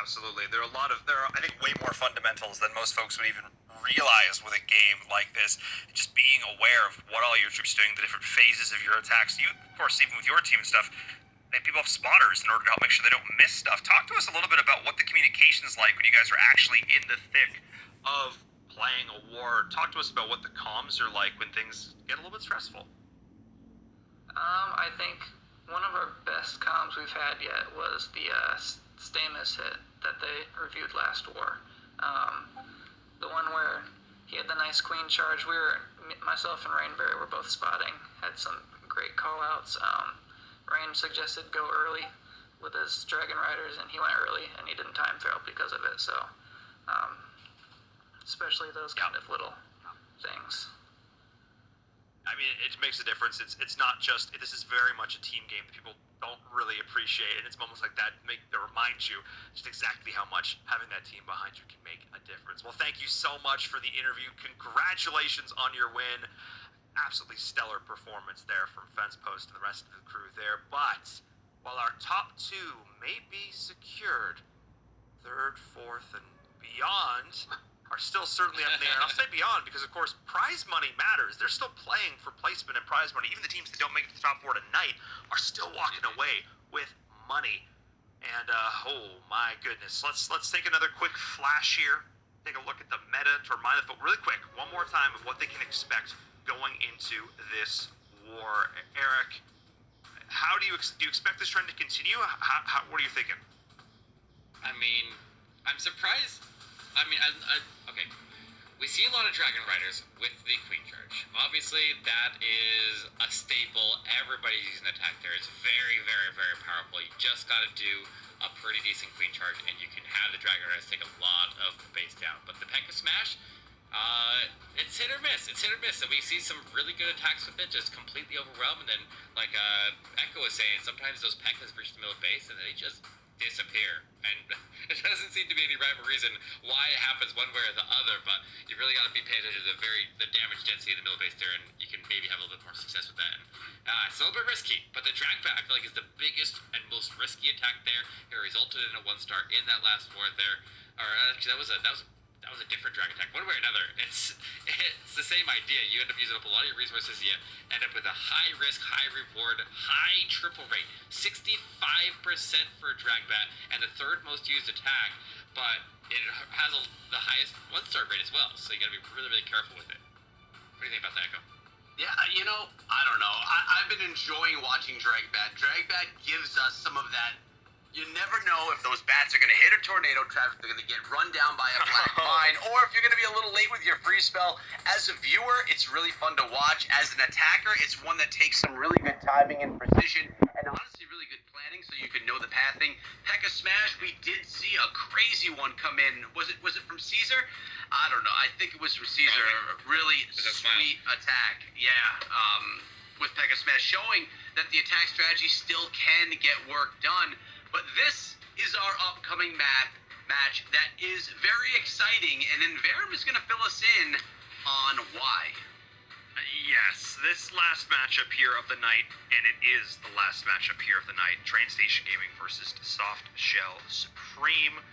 Absolutely. There are, I think, way more fundamentals than most folks would even realize with a game like this. Just being aware of what all your troops are doing, the different phases of your attacks. You, of course, even with your team and stuff, people have spotters in order to help make sure they don't miss stuff. Talk to us a little bit about what the communication's like when you guys are actually in the thick of playing a war. Talk to us about what the comms are like when things get a little bit stressful. I think one of our best comms we've had yet was the Stamus hit that they reviewed last war. The one where he had the nice queen charge. Myself and Rainberry were both spotting. Had some great call outs. Rain suggested go early with his Dragon Riders, and he went early, and he didn't time fail because of it. So, especially those kind of little things. I mean, it makes a difference. It's not just, this is very much a team game that people don't really appreciate, and it's moments like that that remind you just exactly how much having that team behind you can make a difference. Well, thank you so much for the interview. Congratulations on your win. Absolutely stellar performance there from Fence Post and the rest of the crew there. But while our top two may be secured, third, fourth, and beyond are still certainly up in the air. And I'll say beyond because, of course, prize money matters. They're still playing for placement and prize money. Even the teams that don't make it to the top four tonight are still walking away with money. And, oh my goodness. Let's take another quick flash here. Take a look at the meta to remind us, but really quick, one more time of what they can expect going into this war. Eric, how do you expect this trend to continue? What are you thinking? I mean, I'm surprised. I mean, okay. We see a lot of Dragon Riders with the Queen Charge. Obviously, that is a staple. Everybody's using the attack there. It's very, very, very powerful. You just got to do a pretty decent Queen Charge, and you can have the Dragon Riders take a lot of the base down. But the P.E.K.K.A Smash, it's hit or miss. It's hit or miss. And we see some really good attacks with it, just completely overwhelmed. And then, like Echo was saying, sometimes those P.E.K.K.A.s reach the middle base, and they just disappear, and it doesn't seem to be any rhyme or reason why it happens one way or the other, but you really got to be paying attention to the damage density in the middle base there, and you can maybe have a little bit more success with that. It's a little bit risky, but the drag back I feel like is the biggest and most risky attack there. It resulted in a 1-star in that last war there, or actually that was a different drag attack. One way or another, it's the same idea. You end up using up a lot of your resources. You end up with a high risk, high reward, high triple rate, 65% for a drag bat, and the third most used attack. But it has the highest 1-star rate as well. So you got to be really, really careful with it. What do you think about that, Echo? Yeah, I don't know. I've been enjoying watching Dragbat. Dragbat gives us some of that. You never know if those bats are going to hit a tornado trap, if they're going to get run down by a black mine, or if you're going to be a little late with your free spell. As a viewer, it's really fun to watch. As an attacker, it's one that takes some really good timing and precision, and honestly really good planning so you can know the pathing. P.E.K.K.A Smash, we did see a crazy one come in. Was it from Caesar? I don't know. I think it was from Caesar. A really sweet attack. Yeah. With P.E.K.K.A Smash, showing that the attack strategy still can get work done. But this is our upcoming match that is very exciting, and Enverum is going to fill us in on why. Yes, this last matchup here of the night, and it is the last matchup here of the night, Train Station Gaming versus Soft Shell Supreme,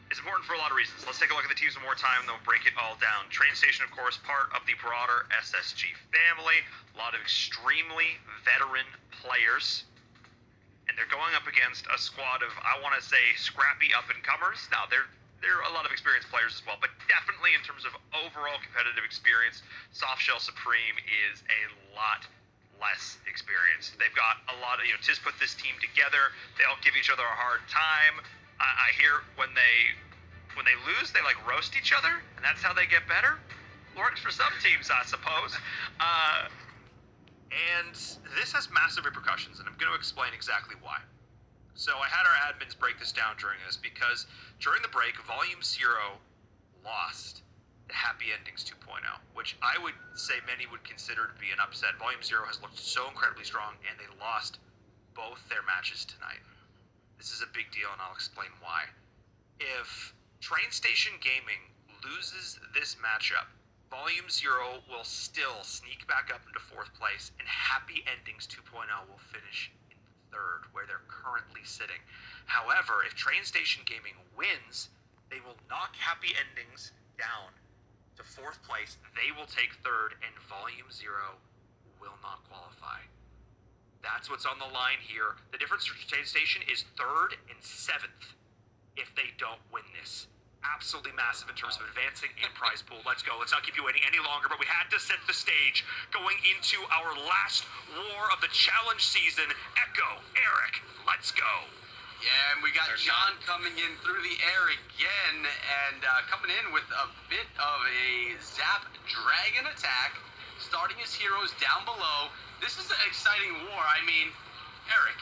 is important for a lot of reasons. Let's take a look at the teams one more time, then we'll break it all down. Train Station, of course, part of the broader SSG family, a lot of extremely veteran players. And they're going up against a squad of, I want to say, scrappy up-and-comers. Now, they're a lot of experienced players as well, but definitely in terms of overall competitive experience, Softshell Supreme is a lot less experienced. They've got a lot of, Tiz put this team together. They all give each other a hard time. I hear when they lose, they, roast each other, and that's how they get better. Works for some teams, I suppose. And this has massive repercussions, and I'm going to explain exactly why. So I had our admins break this down during this, because during the break, Volume 0 lost the Happy Endings 2.0, which I would say many would consider to be an upset. Volume 0 has looked so incredibly strong, and they lost both their matches tonight. This is a big deal, and I'll explain why. If Train Station Gaming loses this matchup, Volume 0 will still sneak back up into 4th place, and Happy Endings 2.0 will finish in third, where they're currently sitting. However, if Train Station Gaming wins, they will knock Happy Endings down to fourth place. They will take third, and Volume Zero will not qualify. That's what's on the line here. The difference for Train Station is third and seventh if they don't win this. Absolutely massive in terms of advancing in prize pool. Let's go. Let's not keep you waiting any longer, but we had to set the stage going into our last war of the challenge season. Echo, Eric, let's go. Yeah, and we got John coming in through the air again, and coming in with a bit of a Zap Dragon attack, starting his heroes down below. This is an exciting war. I mean, Eric,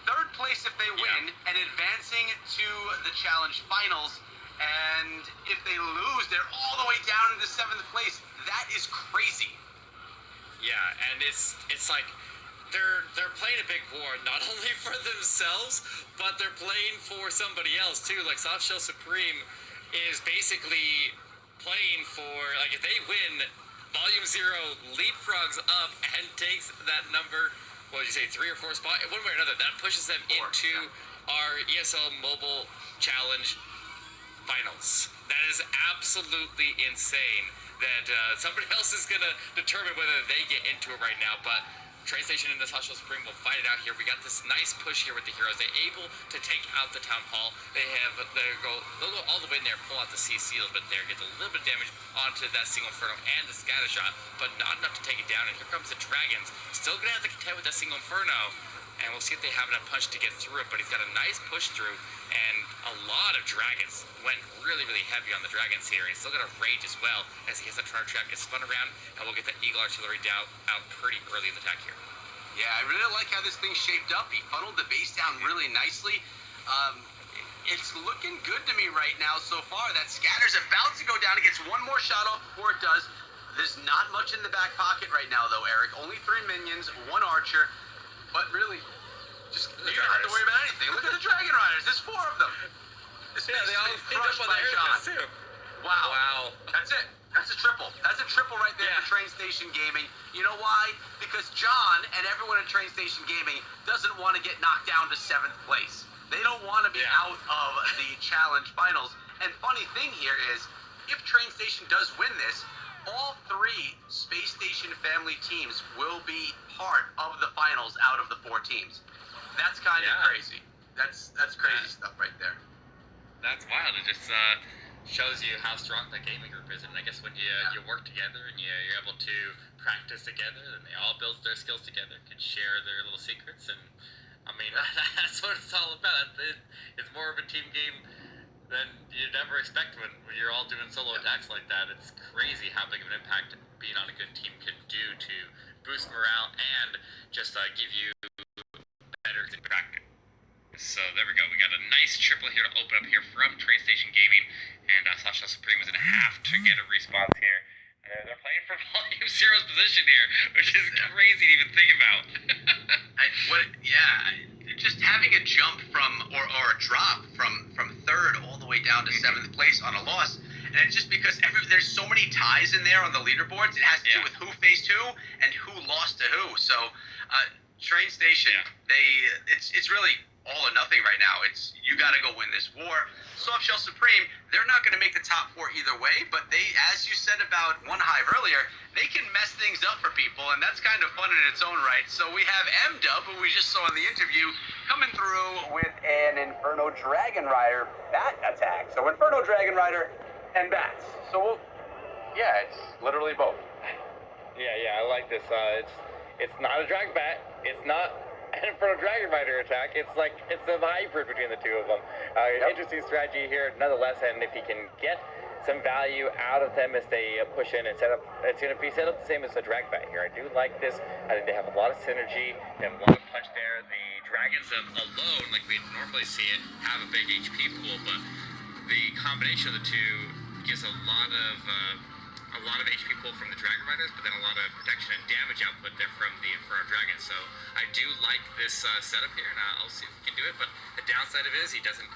third place if they win, and advancing to the challenge finals. And if they lose, they're all the way down into seventh place. That is crazy. Yeah, and it's like they're playing a big war, not only for themselves, but they're playing for somebody else too. Like Softshell Supreme is basically playing for, like, if they win, Volume Zero leapfrogs up and takes that number, what did you say, 3 or 4 spot? One way or another, that pushes them into our ESL Mobile Challenge finals. That is absolutely insane that somebody else is going to determine whether they get into it right now, but Train Station and the Softshell Supreme will fight it out here. We got this nice push here with the heroes. They're able to take out the Town Hall. They'll go all the way in there, pull out the CC a little bit there, get a little bit of damage onto that Single Inferno and the Scatter Shot, but not enough to take it down. And here comes the Dragons. Still going to have to contend with that Single Inferno, and we'll see if they have enough punch to get through it, but he's got a nice push through, and a lot of Dragons went really, really heavy on the Dragons here. He's still got a Rage as well, as he hits that Charge Trap, gets spun around, and we'll get that Eagle Artillery down out pretty early in the attack here. Yeah, I really like how this thing's shaped up. He funneled the base down really nicely. It's looking good to me right now so far. That Scatter's about to go down. It gets one more shot off before it does. There's not much in the back pocket right now, though, Eric. Only 3 minions, 1 Archer. But really, just you don't have to worry about anything. Look at the Dragon Riders. There's 4 of them. This Yeah, they all been crushed by John. too. Wow. That's it. That's a triple. That's a triple right there for Train Station Gaming. You know why? Because John and everyone in Train Station Gaming doesn't want to get knocked down to 7th place. They don't want to be out of the challenge finals. And funny thing here is, if Train Station does win this, all 3 Space Station family teams will be part of the finals out of the 4 teams. That's kind of crazy. That's crazy stuff right there. That's wild. It just shows you how strong that gaming group is. And I guess when you work together and you're able to practice together, and they all build their skills together, can share their little secrets. And I mean, that's what it's all about. It's more of a team game than you'd ever expect when you're all doing solo attacks like that. It's crazy how big of an impact being on a good team can do to boost morale and just give you better practice. So there we go. We got a nice triple here to open up here from Train Station Gaming, and Softshell Supreme is going to have to get a response here. They're playing for Volume Zero's position here, which is crazy to even think about. Just having a jump from or a drop from 3rd all the way down to 7th place on a loss, and it's just because there's so many ties in there on the leaderboards. It has to do with who faced who and who lost to who. So Train Station, it's really all or nothing right now. It's you got to go win this war. Softshell Supreme, they're not going to make the top 4 either way, but they, as you said about One Hive earlier, they can mess things up for people, and that's kind of fun in its own right. So we have M-Dub, who we just saw in the interview, coming through with an Inferno Dragon Rider bat attack. So Inferno Dragon Rider and bats. So it's literally both. Yeah, I like this. It's not a drag bat. It's not an Inferno Dragon Rider attack. It's a hybrid between the 2 of them. Interesting strategy here, nonetheless. And if he can get some value out of them as they push in and set up, it's going to be set up the same as the drag bat here. I do like this. I think they have a lot of synergy. They have a lot of punch there. The Dragons alone, like we normally see it, have a big HP pool, but the combination of the 2 gives a lot of HP pull from the Dragon Riders, but then a lot of protection and damage output there from the Inferno Dragon. So I do like this setup here, and I'll see if we can do it. But the downside of it is he doesn't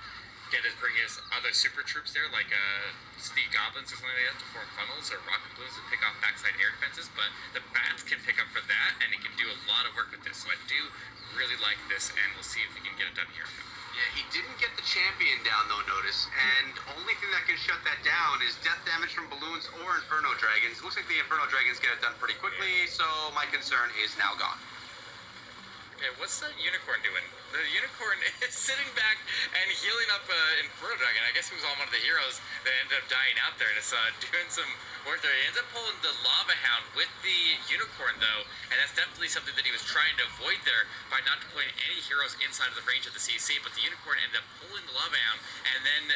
bring his other super troops there, like Sneak Goblins or something like that, to form funnels, or Rocket Balloons to pick off backside air defenses. But the Bats can pick up for that, and he can do a lot of work with this. So I do really like this, and we'll see if we can get it done here. Yeah, he didn't get the champion down though, notice. And only thing that can shut that down is death damage from balloons or Inferno Dragons. Looks like the Inferno Dragons get it done pretty quickly, so my concern is now gone. Okay, what's the Unicorn doing? The Unicorn is sitting back and healing up Inferno Dragon. I guess he was on one of the heroes that ended up dying out there, and it's doing some work there. He ends up pulling the Lava Hound with the Unicorn, though, and that's definitely something that he was trying to avoid there by not deploying any heroes inside of the range of the CC, but the Unicorn ended up pulling the Lava Hound, and then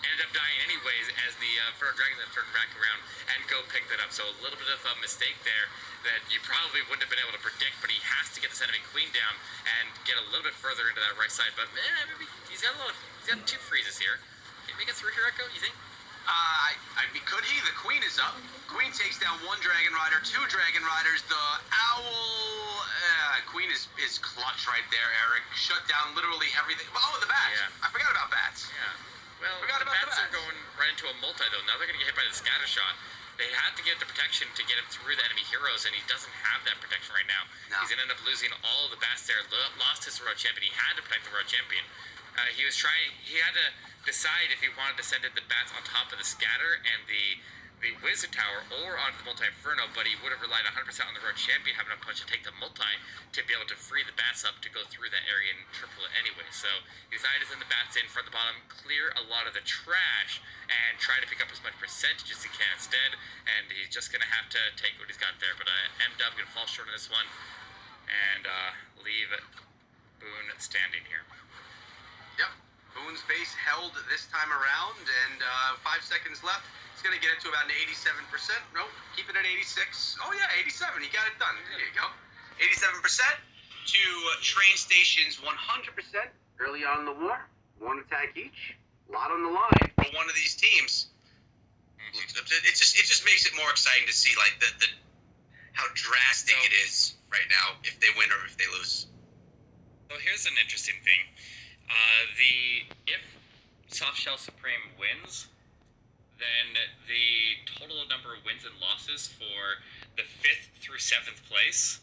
ended up dying anyways as the Inferno Dragon then turned back around and go pick that up. So a little bit of a mistake there that you probably wouldn't have been able to predict, but he has to get this enemy queen down and get a little bit further into that right side. But maybe he's got two freezes here. Can he make it through here, Echo, you think? I mean, could he? The queen is up. Queen takes down one Dragon Rider, two Dragon Riders. The owl. Queen is clutch right there, Eric. Shut down literally everything. Oh, the bats. Yeah. I forgot about bats. Yeah. Well, Forgot the about the bats are bats. going right into a multi, though. Now they're going to get hit by the scatter shot. They had to get the protection to get him through the enemy heroes, and he doesn't have that protection right now. No. He's going to end up losing all of the bats there. Lost his Royal Champion. He had to protect the Royal Champion. He had to decide if he wanted to send in the bats on top of the scatter and the Wizard Tower or onto the Multi-Inferno, but he would have relied 100% on the Royal Champion having a punch to take the multi to be able to free the bats up to go through that area and triple it anyway. So he decided to send the bats in front the bottom, clear a lot of the trash, and try to pick up as much percentage as he can instead, and he's just going to have to take what he's got there. But M-Dub going to fall short on this one and leave Boone standing here. Yep. Boone's base held this time around, and 5 seconds left. It's going to get it to about an 87%. Nope, keep it at 86. Oh, yeah, 87. He got it done. There you go. 87% to train stations 100% early on in the war. One attack each. A lot on the line for one of these teams. It just makes it more exciting to see like the how drastic it is right now if they win or if they lose. So here's an interesting thing. If Softshell Supreme wins, then the total number of wins and losses for the 5th through 7th place